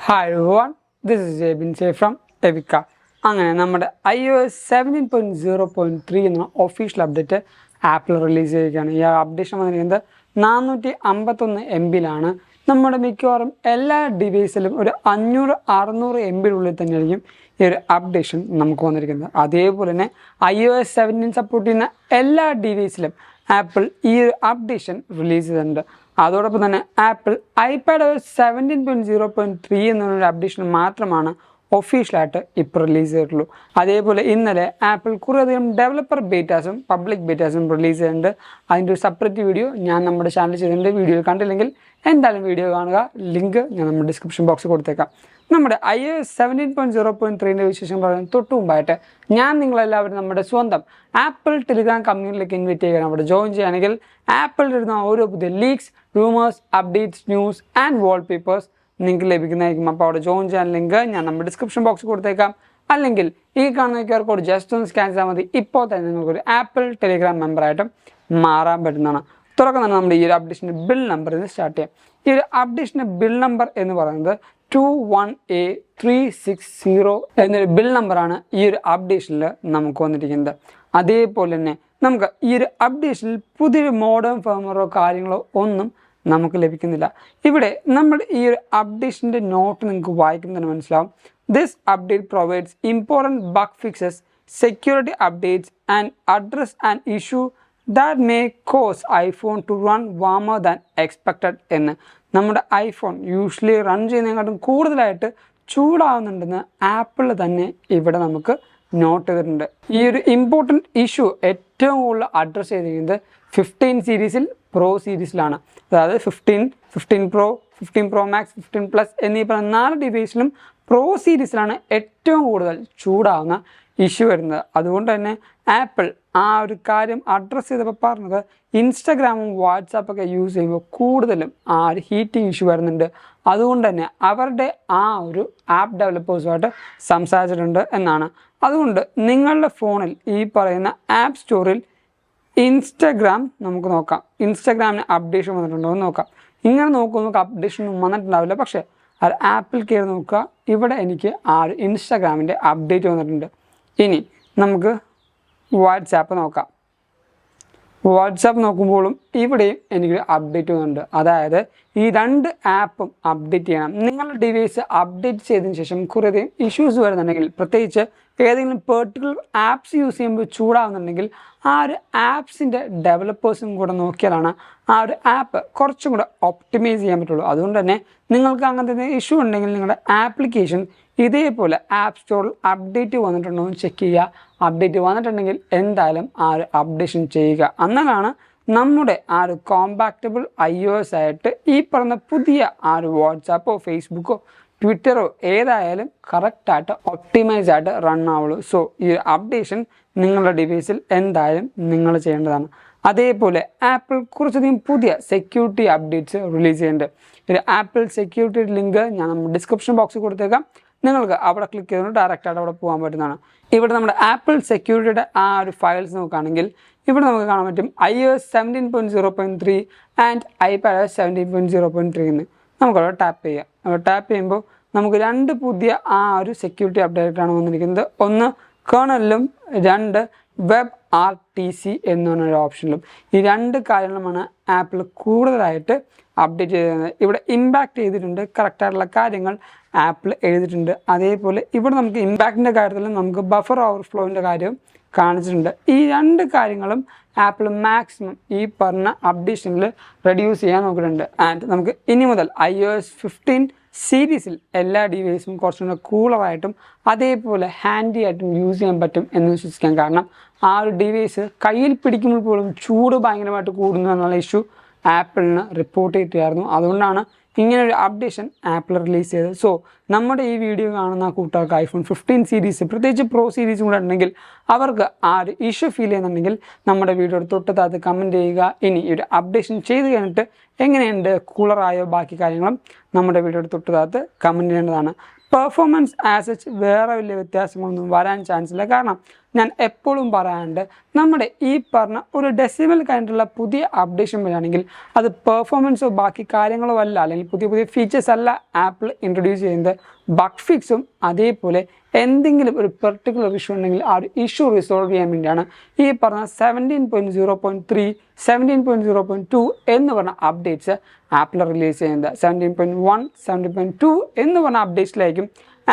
Hi everyone, this is Abin from Evika. അങ്ങനെ നമ്മുടെ iOS 17.0.3 എന്ന ഒഫീഷ്യൽ അപ്ഡേറ്റ് ആപ്പിൾ റിലീസ് ചെയ്യുകയാണ്. ഈ അപ്ഡേഷൻ വന്നിരിക്കുന്നത് 451 MB-ലാണ്. നമ്മുടെ മിക്കവാറും എല്ലാ ഡിവൈസിലും ഒരു 500-600 MB-നുള്ളിൽ തന്നെയായിരിക്കും ഈ ഒരു അപ്ഡേഷൻ നമുക്ക് വന്നിരിക്കുന്നത്. അതേപോലെ തന്നെ iOS 17 സപ്പോർട്ട് ചെയ്യുന്ന എല്ലാ ഡിവൈസിലും ആപ്പിൾ ഈ ഒരു അപ്ഡേഷൻ റിലീസ് ചെയ്തിട്ടുണ്ട്. അതോടൊപ്പം തന്നെ ആപ്പിൾ iPadOS 17.0.3 എന്നൊരു അപ്ഡേഷൻ മാത്രമാണ് ഒഫീഷ്യലായിട്ട് ഇപ്പോൾ റിലീസ് ചെയ്തിട്ടുള്ളൂ. അതേപോലെ ഇന്നലെ ആപ്പിൾ കുറേയധികം ഡെവലപ്പർ ബേറ്റാസും പബ്ലിക് ബേറ്റാസും റിലീസ് ചെയ്തിട്ടുണ്ട്. അതിൻ്റെ ഒരു സെപ്പറേറ്റ് വീഡിയോ ഞാൻ നമ്മുടെ ചാനൽ ചെയ്തിട്ടുണ്ട്. വീഡിയോ കണ്ടില്ലെങ്കിൽ എന്തായാലും വീഡിയോ കാണുക. ലിങ്ക് ഞാൻ നമ്മുടെ ഡിസ്ക്രിപ്ഷൻ ബോക്സിൽ കൊടുത്തേക്കാം. നമ്മുടെ iOS 17.0.3 വിശേഷം പറയുന്നത് തൊട്ട് മുമ്പായിട്ട് ഞാൻ നിങ്ങളെല്ലാവരും നമ്മുടെ സ്വന്തം ആപ്പിൾ ടെലിഗ്രാം കമ്മ്യൂണിറ്റിയിലേക്ക് ഇൻവൈറ്റ് ചെയ്യുകയാണ്. അവിടെ ജോയിൻ ചെയ്യുകയാണെങ്കിൽ ആപ്പിൾ ഇടുന്ന ഓരോ പുതിയ leaks, rumours, updates, news and wallpapers നിങ്ങൾക്ക് ലഭിക്കുന്നതായിരിക്കും. അപ്പോൾ അവിടെ ജോയിൻ ചെയ്യാൻ ലിങ്ക് ഞാൻ നമ്മുടെ ഡിസ്ക്രിപ്ഷൻ ബോക്സിൽ കൊടുത്തേക്കാം. അല്ലെങ്കിൽ ഈ കാണുന്ന QR കോഡ് ജസ്റ്റ് ഒന്ന് സ്കാൻ ചെയ്താൽ മതി. ഇപ്പോൾ തന്നെ നിങ്ങൾക്കൊരു ആപ്പിൾ ടെലിഗ്രാം മെമ്പറായിട്ട് മാറാൻ പറ്റുന്നതാണ്. തുറക്കം തന്നെ നമ്മുടെ ഈ ഒരു അപ്ഡേഷൻ്റെ ബിൽ നമ്പർ ഇത് സ്റ്റാർട്ട് ചെയ്യാം. ഈ ഒരു അപ്ഡേഷൻ്റെ ബിൽ നമ്പർ എന്ന് പറയുന്നത് 21A360 എന്നൊരു ബിൽ നമ്പറാണ് ഈ ഒരു അപ്ഡേഷനിൽ നമുക്ക് വന്നിരിക്കുന്നത്. അതേപോലെ തന്നെ നമുക്ക് ഈ ഒരു അപ്ഡേഷനിൽ പുതിയൊരു മോഡേൺ ഫേംവെയറോ കാര്യങ്ങളോ ഒന്നും നമുക്ക് ലഭിക്കുന്നില്ല. ഇവിടെ നമ്മുടെ ഈ ഒരു അപ്ഡേഷൻ്റെ നോട്ട് നിങ്ങൾക്ക് വായിക്കുമ്പോൾ തന്നെ മനസ്സിലാവും. This update provides important bug fixes, security updates and address and issue that may cause iPhone to run warmer than expected എന്ന്. നമ്മുടെ ഐഫോൺ യൂഷ്വലി റൺ ചെയ്യുന്നതിനെക്കാട്ടും കൂടുതലായിട്ട് ചൂടാവുന്നുണ്ടെന്ന് ആപ്പിൾ തന്നെ ഇവിടെ നമുക്ക് നോട്ട് ചെയ്തിട്ടുണ്ട്. ഈ ഒരു ഇമ്പോർട്ടൻറ്റ് ഇഷ്യൂ ഏറ്റവും കൂടുതൽ അഡ്രസ്സ് ചെയ്തിരിക്കുന്നത് 15 സീരീസിൽ പ്രോ സീരീസിലാണ്. അതായത് 15 പ്രോ, 15 പ്രോ മാക്സ്, 15 പ്ലസ് എന്നീ പറഞ്ഞ 4 ഡിവൈസിലും പ്രോ സീരീസിലാണ് ഏറ്റവും കൂടുതൽ ചൂടാവുന്ന ഇഷ്യൂ വരുന്നത്. അതുകൊണ്ട് തന്നെ ആപ്പിൾ ആ ഒരു കാര്യം അഡ്രസ്സ് ചെയ്തപ്പോൾ പറഞ്ഞത് ഇൻസ്റ്റഗ്രാമും വാട്സാപ്പൊക്കെ യൂസ് ചെയ്യുമ്പോൾ കൂടുതലും ആ ഒരു ഹീറ്റിംഗ് ഇഷ്യൂ വരുന്നുണ്ട്. അതുകൊണ്ട് തന്നെ അവരുടെ ആ ഒരു ആപ്പ് ഡെവലപ്പേഴ്സുമായിട്ട് സംസാരിച്ചിട്ടുണ്ട് എന്നാണ്. അതുകൊണ്ട് നിങ്ങളുടെ ഫോണിൽ ഈ പറയുന്ന ആപ്പ് സ്റ്റോറിൽ ഇൻസ്റ്റഗ്രാം നമുക്ക് നോക്കാം. ഇൻസ്റ്റഗ്രാമിന് അപ്ഡേഷൻ വന്നിട്ടുണ്ടോ എന്ന് നോക്കാം. ഇങ്ങനെ നോക്കുമ്പോൾ നമുക്ക് അപ്ഡേഷൻ ഒന്നും വന്നിട്ടുണ്ടാവില്ല. പക്ഷേ ആ ആപ്പിൽ കയറി നോക്കുക. ഇവിടെ എനിക്ക് ആ ഒരു ഇൻസ്റ്റഗ്രാമിൻ്റെ അപ്ഡേറ്റ് വന്നിട്ടുണ്ട്. ഇനി നമുക്ക് വാട്സാപ്പ് നോക്കാം. വാട്സാപ്പ് നോക്കുമ്പോഴും ഇവിടെയും എനിക്ക് അപ്ഡേറ്റ് വന്നിട്ടുണ്ട്. അതായത് ഈ 2 ആപ്പും അപ്ഡേറ്റ് ചെയ്യണം. നിങ്ങളുടെ ഡിവൈസ് അപ്ഡേറ്റ് ചെയ്തതിന് ശേഷം കുറേയധികം ഇഷ്യൂസ് വരുന്നുണ്ടെങ്കിൽ, പ്രത്യേകിച്ച് ഏതെങ്കിലും പെർട്ടിക്കുലർ ആപ്സ് യൂസ് ചെയ്യുമ്പോൾ ചൂടാവുന്നുണ്ടെങ്കിൽ ആ ഒരു ആപ്സിൻ്റെ ഡെവലപ്പേഴ്സും കൂടെ നോക്കിയാലാണ് ആ ഒരു ആപ്പ് കുറച്ചും കൂടെ ഒപ്റ്റിമൈസ് ചെയ്യാൻ പറ്റുള്ളൂ. അതുകൊണ്ട് തന്നെ നിങ്ങൾക്ക് അങ്ങനത്തെ ഇഷ്യൂ ഉണ്ടെങ്കിൽ നിങ്ങളുടെ ആപ്ലിക്കേഷൻ ഇതേപോലെ ആപ്പ് സ്റ്റോറിൽ അപ്ഡേറ്റ് വന്നിട്ടുണ്ടോ എന്ന് ചെക്ക് ചെയ്യുക. അപ്ഡേറ്റ് വന്നിട്ടുണ്ടെങ്കിൽ എന്തായാലും ആ ഒരു അപ്ഡേഷൻ ചെയ്യുക. എന്നാലാണ് നമ്മുടെ ആ ഒരു കോമ്പാക്റ്റബിൾ iOS ആയിട്ട് ഈ പറഞ്ഞ പുതിയ ആ ഒരു വാട്സാപ്പോ ഫേസ്ബുക്കോ ട്വിറ്ററോ ഏതായാലും കറക്റ്റായിട്ട് ഒപ്റ്റിമൈസ് ആയിട്ട് റൺ ആവുള്ളൂ. സോ ഈ അപ്ഡേഷൻ നിങ്ങളുടെ ഡിവൈസിൽ എന്തായാലും നിങ്ങൾ ചെയ്യേണ്ടതാണ്. അതേപോലെ ആപ്പിൾ കുറച്ചധികം പുതിയ സെക്യൂരിറ്റി അപ്ഡേറ്റ്സ് റിലീസ് ചെയ്യുന്നുണ്ട്. ഒരു ആപ്പിൾ സെക്യൂരിറ്റി ലിങ്ക് ഞാൻ നമ്മുടെ ഡിസ്ക്രിപ്ഷൻ ബോക്സിൽ കൊടുത്തേക്കാം. നിങ്ങൾക്ക് അവിടെ ക്ലിക്ക് ചെയ്തുകൊണ്ട് ഡയറക്റ്റായിട്ട് അവിടെ പോകാൻ പറ്റുന്നതാണ്. ഇവിടെ നമ്മുടെ ആപ്പിൾ സെക്യൂരിറ്റിയുടെ ആ ഒരു ഫയൽസ് നോക്കുകയാണെങ്കിൽ ഇവിടെ നമുക്ക് കാണാൻ പറ്റും iOS 17.0.3 ആൻഡ് iPadOS 17.0.3 എന്ന്. നമുക്കവിടെ ടാപ്പ് ചെയ്യാം. അവിടെ ടാപ്പ് ചെയ്യുമ്പോൾ നമുക്ക് 2 പുതിയ ആ ഒരു സെക്യൂരിറ്റി അപ്ഡേറ്റാണ് വന്നിരിക്കുന്നത്. ഒന്ന് കേർണലിലും 2 WebRTC എന്ന് പറഞ്ഞൊരു ഓപ്ഷനിലും. ഈ 2 കാര്യങ്ങളുമാണ് ആപ്പിൾ കൂടുതലായിട്ട് അപ്ഡേറ്റ് ചെയ്തിരുന്നത്. ഇവിടെ ഇമ്പാക്റ്റ് ചെയ്തിട്ടുണ്ട്, കറക്റ്റായിട്ടുള്ള കാര്യങ്ങൾ ആപ്പിൾ എഴുതിയിട്ടുണ്ട്. അതേപോലെ ഇവിടെ നമുക്ക് ഇമ്പാക്റ്റിൻ്റെ കാര്യത്തിൽ നമുക്ക് ബഫർ ഓവർഫ്ലോവിൻ്റെ കാര്യം കാണിച്ചിട്ടുണ്ട്. ഈ 2 കാര്യങ്ങളും ആപ്പിൾ മാക്സിമം ഈ പറഞ്ഞ അപ്ഡേഷനിൽ റെഡ്യൂസ് ചെയ്യാൻ നോക്കിയിട്ടുണ്ട്. ആൻഡ് നമുക്ക് ഇനി മുതൽ iOS 15 സീരീസിൽ എല്ലാ ഡിവൈസും കുറച്ചും കൂടെ കൂളറായിട്ടും അതേപോലെ ഹാൻഡി ആയിട്ടും യൂസ് ചെയ്യാൻ പറ്റും എന്ന് വിശ്വസിക്കാം. കാരണം ആ ഒരു ഡിവൈസ് കയ്യിൽ പിടിക്കുമ്പോൾ പോലും ചൂട് ഭയങ്കരമായിട്ട് കൂടുന്നു എന്നുള്ള ഇഷ്യൂ ആപ്പിളിന് റിപ്പോർട്ട് ചെയ്തിട്ടായിരുന്നു. അതുകൊണ്ടാണ് ഇങ്ങനൊരു അപ്ഡേഷൻ ആപ്പിൾ റിലീസ് ചെയ്തത്. സോ നമ്മുടെ ഈ വീഡിയോ കാണുന്ന കൂട്ടുകാർക്ക് iPhone 15 സീരീസ് പ്രത്യേകിച്ച് പ്രോ സീരീസ് കൂടെ ഉണ്ടെങ്കിൽ അവർക്ക് ആ ഒരു ഇഷ്യൂ ഫീൽ ചെയ്യുന്നുണ്ടെങ്കിൽ നമ്മുടെ വീഡിയോയുടെ തൊട്ടതാത്ത് കമൻറ്റ് ചെയ്യുക. ഇനി ഒരു അപ്ഡേഷൻ ചെയ്ത് കഴിഞ്ഞിട്ട് എങ്ങനെയുണ്ട്, കൂളറായോ, ബാക്കി കാര്യങ്ങളും നമ്മുടെ വീഡിയോയുടെ തൊട്ടതാത്ത് കമൻറ്റ് ചെയ്യേണ്ടതാണ്. പെർഫോമൻസ് ആസ് സച്ച് വേറെ വലിയ വ്യത്യാസങ്ങളൊന്നും വരാൻ ചാൻസ് ഇല്ല. കാരണം ഞാൻ എപ്പോഴും പറയാറുണ്ട്, നമ്മുടെ ഈ പറഞ്ഞ ഒരു ഡെസിമൽ കഴിഞ്ഞിട്ടുള്ള പുതിയ അപ്ഡേഷൻ വരികയാണെങ്കിൽ അത് പെർഫോമൻസോ ബാക്കി കാര്യങ്ങളോ അല്ല, അല്ലെങ്കിൽ പുതിയ പുതിയ ഫീച്ചേഴ്സ് അല്ല ആപ്പിൾ ഇൻട്രൊഡ്യൂസ് ചെയ്യുന്നത്. ബഗ് ഫിക്സും അതേപോലെ എന്തെങ്കിലും ഒരു പെർട്ടിക്കുലർ ഇഷ്യൂ ഉണ്ടെങ്കിൽ ആ ഒരു ഇഷ്യൂ റിസോൾവ് ചെയ്യാൻ വേണ്ടിയാണ് ഈ പറഞ്ഞ 17.0.3, 17.0.2 എന്ന് പറഞ്ഞ അപ്ഡേറ്റ്സ് ആപ്പിൾ റിലീസ് ചെയ്യുന്നത്. 17.1, 17.2 എന്ന് പറഞ്ഞ അപ്ഡേറ്റ്സിലായിരിക്കും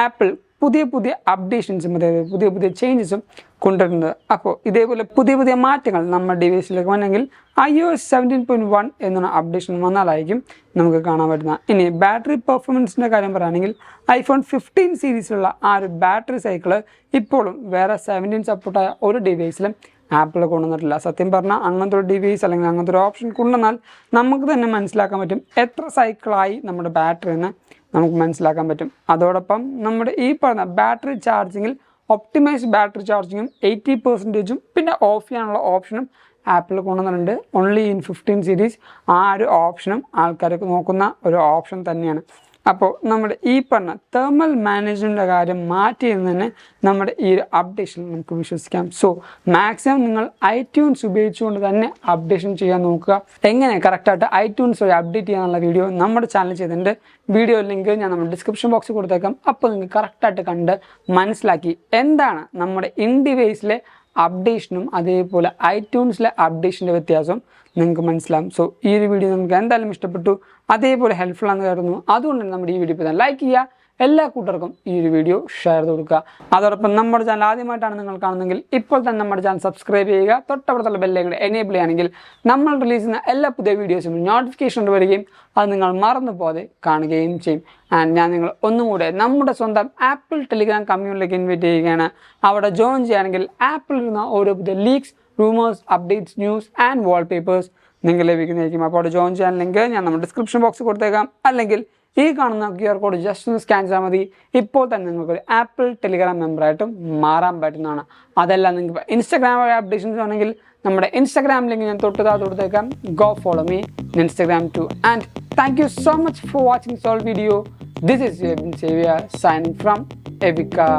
ആപ്പിൾ പുതിയ പുതിയ അപ്ഡേഷൻസും അതായത് പുതിയ പുതിയ ചേഞ്ചസും കൊണ്ടുവരുന്നത്. അപ്പോൾ ഇതേപോലെ പുതിയ പുതിയ മാറ്റങ്ങൾ നമ്മുടെ ഡിവൈസിലേക്ക് വന്നെങ്കിൽ iOS 17.1 എന്നുള്ള അപ്ഡേഷൻ വന്നാലായിരിക്കും നമുക്ക് കാണാൻ പറ്റുന്നത്. ഇനി ബാറ്ററി പെർഫോമൻസിൻ്റെ കാര്യം പറയുകയാണെങ്കിൽ iPhone 15 സീരീസിലുള്ള ആ ഒരു ബാറ്ററി സൈക്കിള് ഇപ്പോഴും വേറെ 17 സപ്പോർട്ടായ ഒരു ഡിവൈസിലും ആപ്പിൾ കൊണ്ടുവന്നിട്ടില്ല. സത്യം പറഞ്ഞാൽ അങ്ങനത്തെ ഒരു ഡിവൈസ് അല്ലെങ്കിൽ അങ്ങനത്തെ ഒരു ഓപ്ഷൻ കൊണ്ടുവന്നാൽ നമുക്ക് തന്നെ മനസ്സിലാക്കാൻ പറ്റും എത്ര സൈക്കിളായി നമ്മുടെ ബാറ്ററി എന്ന് നമുക്ക് മനസ്സിലാക്കാൻ പറ്റും. അതോടൊപ്പം നമ്മുടെ ഈ പറഞ്ഞ ബാറ്ററി ചാർജിങ്ങിൽ ഒപ്റ്റിമൈസ്ഡ് ബാറ്ററി ചാർജിങ്ങും 80%ഉം പിന്നെ ഓഫ് ചെയ്യാനുള്ള ഓപ്ഷനും ആപ്പിൾ കൊണ്ടുവന്നിട്ടുണ്ട്. ഓൺലി ഇൻ 15 സീരീസ് ആ ഒരു ഓപ്ഷനും ആൾക്കാർക്ക് നോക്കുന്ന ഒരു ഓപ്ഷൻ തന്നെയാണ്. അപ്പോൾ നമ്മുടെ ഈ പറഞ്ഞ തെർമൽ മാനേജ്മെൻറ്റിൻ്റെ കാര്യം മാറ്റിയെന്ന് തന്നെ നമ്മുടെ ഈ ഒരു അപ്ഡേഷൻ നമുക്ക് വിശ്വസിക്കാം. സോ മാക്സിമം നിങ്ങൾ ഐട്യൂൺസ് ഉപയോഗിച്ചുകൊണ്ട് തന്നെ അപ്ഡേഷൻ ചെയ്യാൻ നോക്കുക. എങ്ങനെ കറക്റ്റായിട്ട് ഐട്യൂൺസ് വഴി അപ്ഡേറ്റ് ചെയ്യാനുള്ള വീഡിയോ നമ്മുടെ ചാനൽ ചെയ്തിട്ടുണ്ട്. വീഡിയോ ലിങ്ക് ഞാൻ നമ്മുടെ ഡിസ്ക്രിപ്ഷൻ ബോക്സിൽ കൊടുത്തേക്കാം. അപ്പോൾ നിങ്ങൾക്ക് കറക്റ്റായിട്ട് കണ്ട് മനസ്സിലാക്കി എന്താണ് നമ്മുടെ ഇൻ ഡിവൈസിലെ അപ്ഡേഷനും അതേപോലെ ഐട്യൂൺസിലെ അപ്ഡേഷൻ്റെ വ്യത്യാസവും നിങ്ങൾക്ക് മനസ്സിലാവും. സോ ഈ ഒരു വീഡിയോ നിങ്ങൾക്ക് എന്തായാലും ഇഷ്ടപ്പെട്ടു, അതേപോലെ ഹെൽപ്ഫുൾ ആണെന്ന് കരുതുന്നു. അതുകൊണ്ട് തന്നെ നമ്മുടെ ഈ വീഡിയോ ഇപ്പോൾ ലൈക്ക് ചെയ്യുക, എല്ലാ കൂട്ടർക്കും ഈ ഒരു വീഡിയോ ഷെയർ ചെയ്ത് കൊടുക്കുക. അതോടൊപ്പം നമ്മുടെ ചാനൽ ആദ്യമായിട്ടാണ് നിങ്ങൾ കാണുന്നതെങ്കിൽ ഇപ്പോൾ തന്നെ നമ്മുടെ ചാനൽ സബ്സ്ക്രൈബ് ചെയ്യുക. തൊട്ടപ്പുറത്തുള്ള ബെല്ലൈക്കൺ എനേബിൾ ചെയ്യുകയാണെങ്കിൽ നമ്മൾ റിലീസ് ചെയ്യുന്ന എല്ലാ പുതിയ വീഡിയോസും നോട്ടിഫിക്കേഷൻ വരികയും അത് നിങ്ങൾ മറന്നു പോകാതെ കാണുകയും ചെയ്യും. ആൻഡ് ഞാൻ നിങ്ങൾ ഒന്നും കൂടെ നമ്മുടെ സ്വന്തം ആപ്പിൾ ടെലിഗ്രാം കമ്മ്യൂണിറ്റിയിലേക്ക് ഇൻവൈറ്റ് ചെയ്യുകയാണ്. അവിടെ ജോയിൻ ചെയ്യുകയാണെങ്കിൽ ആപ്പിളിൽ നിന്ന് ഓരോ പുതിയ leaks, rumours, updates, news and wallpapers നിങ്ങൾക്ക് ലഭിക്കുന്നതായിരിക്കും. അപ്പോൾ അവിടെ ജോയിൻ ചെയ്യാൻ ലിങ്ക് ഞാൻ നമ്മുടെ ഡിസ്ക്രിപ്ഷൻ ബോക്സിൽ കൊടുത്തേക്കാം. അല്ലെങ്കിൽ ഈ കാണുന്ന QR കോഡ് ജസ്റ്റ് ഒന്ന് സ്കാൻ ചെയ്താൽ മതി. ഇപ്പോൾ തന്നെ നിങ്ങൾക്കൊരു ആപ്പിൾ ടെലിഗ്രാം മെമ്പറായിട്ടും മാറാൻ പറ്റുന്നതാണ്. അതെല്ലാം നിങ്ങൾക്ക് ഇൻസ്റ്റാഗ്രാം വഴി അപ്ഡേഷൻസ് ആണെങ്കിൽ നമ്മുടെ ഇൻസ്റ്റാഗ്രാം ലിങ്ക് ഞാൻ കൊടുത്തേക്കാം. Go follow me in Instagram too. And thank you so much for watching soul video. This is Abin Xavier signing from Evica.